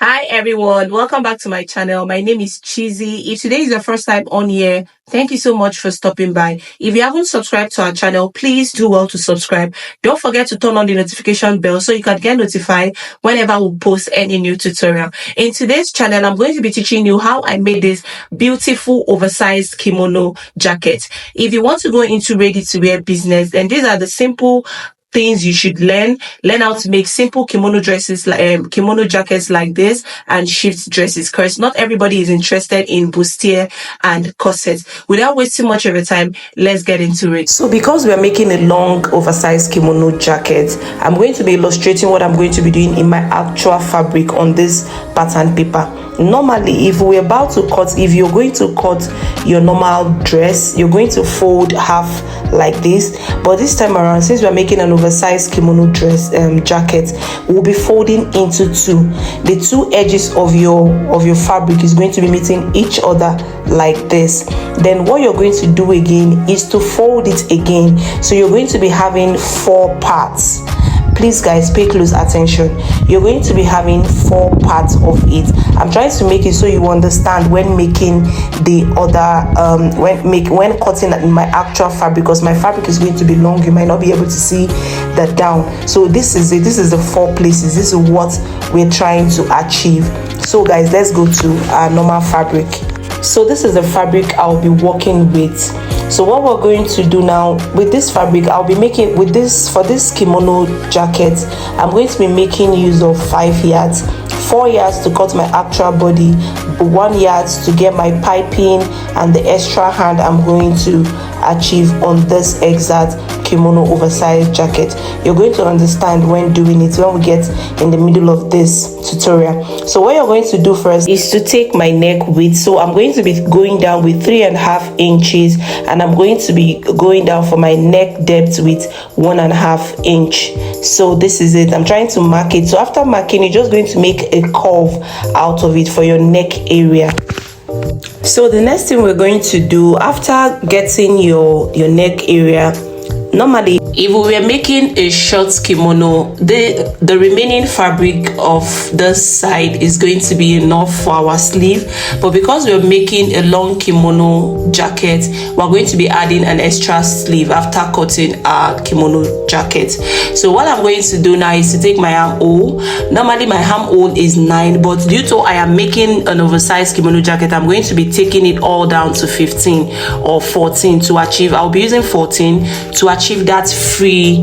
Hi everyone, welcome back to my channel. My name is Chizzy. If today is your first time on here, thank you so much for stopping by. If you haven't subscribed to our channel, please do well to subscribe. Don't forget to turn on the notification bell so you can get notified whenever we post any new tutorial. In today's channel, I'm going to be teaching you how I made this beautiful oversized kimono jacket. If you want to go into ready-to-wear business, then these are the simple things you should learn how to make simple kimono dresses, like kimono jackets like this, and shift dresses, because not everybody is interested in bustier and corsets. Without wasting much of your time, let's get into it. So because we are making a long oversized kimono jacket, I'm going to be illustrating what I'm going to be doing in my actual fabric on this pattern paper. Normally, if we're about to cut, if you're going to cut your normal dress, you're going to fold half like this, but this time around, since we're making an oversized kimono dress jacket, we'll be folding into two. The two edges of your fabric is going to be meeting each other like this. Then what you're going to do again is to fold it again, so you're going to be having 4 parts. Please guys, pay close attention. You're going to be having 4 parts of it. I'm trying to make it so you understand when making the other when cutting in my actual fabric, because my fabric is going to be long. You might not be able to see the down. So this is it. This is the 4 places. This is what we're trying to achieve. So guys, let's go to our normal fabric. So this is the fabric I'll be working with. So what we're going to do now with this fabric, I'll be making with this, for this kimono jacket, I'm going to be making use of 5 yards. 4 yards to cut my actual body, 1 yard to get my piping, and the extra hand I'm going to achieve on this exact kimono oversized jacket. You're going to understand when doing it when we get in the middle of this tutorial. So what you're going to do first is to take my neck width. So I'm going to be going down with 3.5 inches, and I'm going to be going down for my neck depth with 1.5 inch. So this is it. I'm trying to mark it. So after marking, you're just going to make a curve out of it for your neck area. So the next thing we're going to do after getting your neck area, normally if we were making a short kimono, the remaining fabric of this side is going to be enough for our sleeve, but because we're making a long kimono jacket, we're going to be adding an extra sleeve after cutting our kimono jacket. So what I'm going to do now is to take my armhole. Normally my armhole is 9, but due to I am making an oversized kimono jacket, I'm going to be taking it all down to 15 or 14 to achieve. I'll be using 14 to achieve that free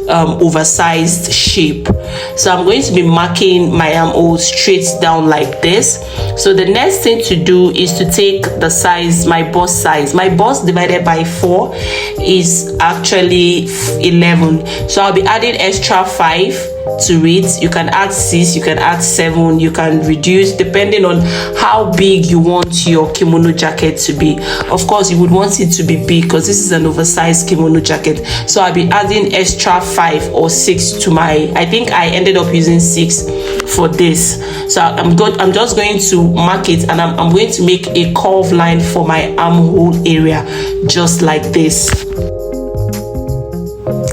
oversized shape. So I'm going to be marking my armhole straight down like this. So the next thing to do is to take the size, my bust size. My bust divided by 4 is actually 11. So I'll be adding extra 5 to it. You can add 6, you can add 7, you can reduce depending on how big you want your kimono jacket to be. Of course, you would want it to be big because this is an oversized kimono jacket. So I'll be adding extra 5 or 6 to my, I think I ended up using 6 for this. So I'm just going to mark it, and I'm going to make a curve line for my armhole area just like this.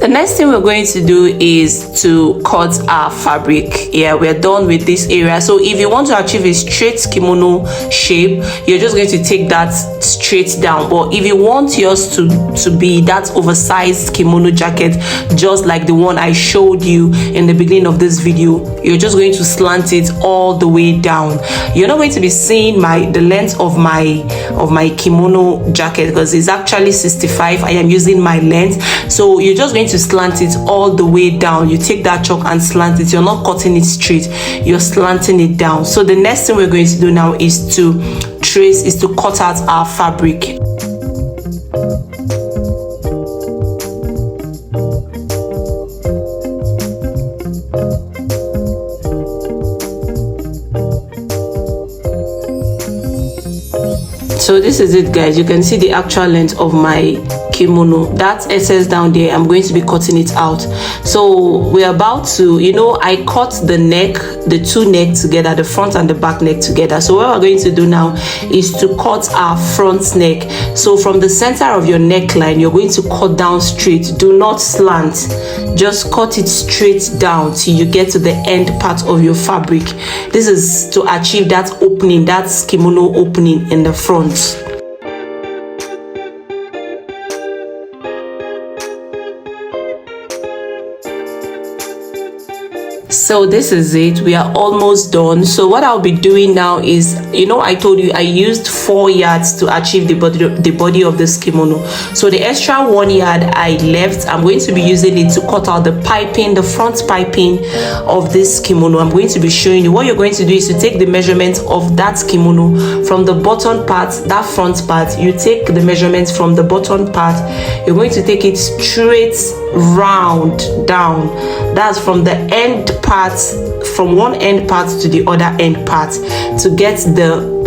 The next thing we're going to do is to cut our fabric. Yeah, we're done with this area. So if you want to achieve a straight kimono shape, you're just going to take that straight down. But if you want yours to be that oversized kimono jacket, just like the one I showed you in the beginning of this video, you're just going to slant it all the way down. You're not going to be seeing the length of my kimono jacket because it's actually 65. I am using my length. So you're just going to slant it all the way down. You take that chalk and slant it. You're not cutting it straight, you're slanting it down. So the next thing we're going to do now is to cut out our fabric. So this is it guys, you can see the actual length of my kimono, that excess down there, I'm going to be cutting it out. So we're about to, I cut the neck, the two necks together, the front and the back neck together. So what we're going to do now is to cut our front neck. So from the center of your neckline, you're going to cut down straight. Do not slant, just cut it straight down till you get to the end part of your fabric. This is to achieve that opening, that kimono opening in the front. So this is it, we are almost done. So what I'll be doing now is, I told you I used 4 yards to achieve the body of this kimono. So the extra 1 yard I left, I'm going to be using it to cut out the piping, the front piping of this kimono. I'm going to be showing you. What you're going to do is to take the measurement of that kimono from the bottom part, that front part. You take the measurement from the bottom part, you're going to take it straight round down. That's from the end part, from one end part to the other end part, to get the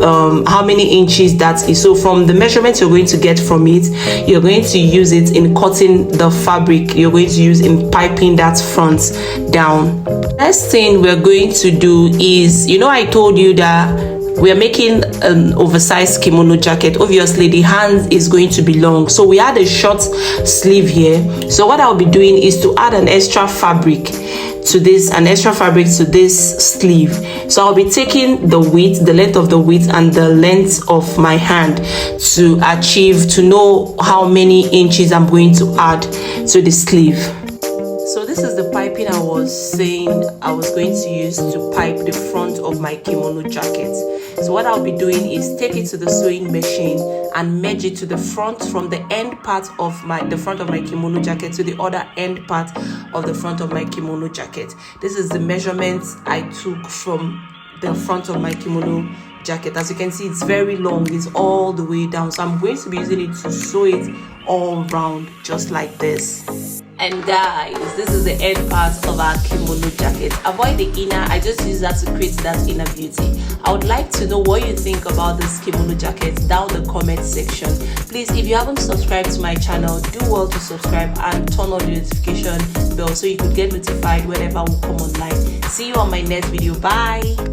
how many inches that is. So from the measurement you're going to get from it, you're going to use it in cutting the fabric, you're going to use in piping that front down. Next thing we're going to do is, I told you that we are making an oversized kimono jacket. Obviously the hand is going to be long, so we had a short sleeve here. So what I'll be doing is to add an extra fabric to this, sleeve. So I'll be taking the width, the length of the width and the length of my hand to know how many inches I'm going to add to the sleeve. So this is the piping I was saying I was going to use to pipe the front of my kimono jacket. So what I'll be doing is take it to the sewing machine and merge it to the front, from the end part of the front of my kimono jacket to the other end part of the front of my kimono jacket. This is the measurement I took from the front of my kimono jacket. As you can see, it's very long, it's all the way down. So I'm going to be using it to sew it all round, just like this. And guys, this is the end part of our kimono jacket. Avoid the inner, I just use that to create that inner beauty. I would like to know what you think about this kimono jacket down the comment section. Please, if you haven't subscribed to my channel, do well to subscribe and turn on the notification bell so you could get notified whenever we come online. See you on my next video. Bye.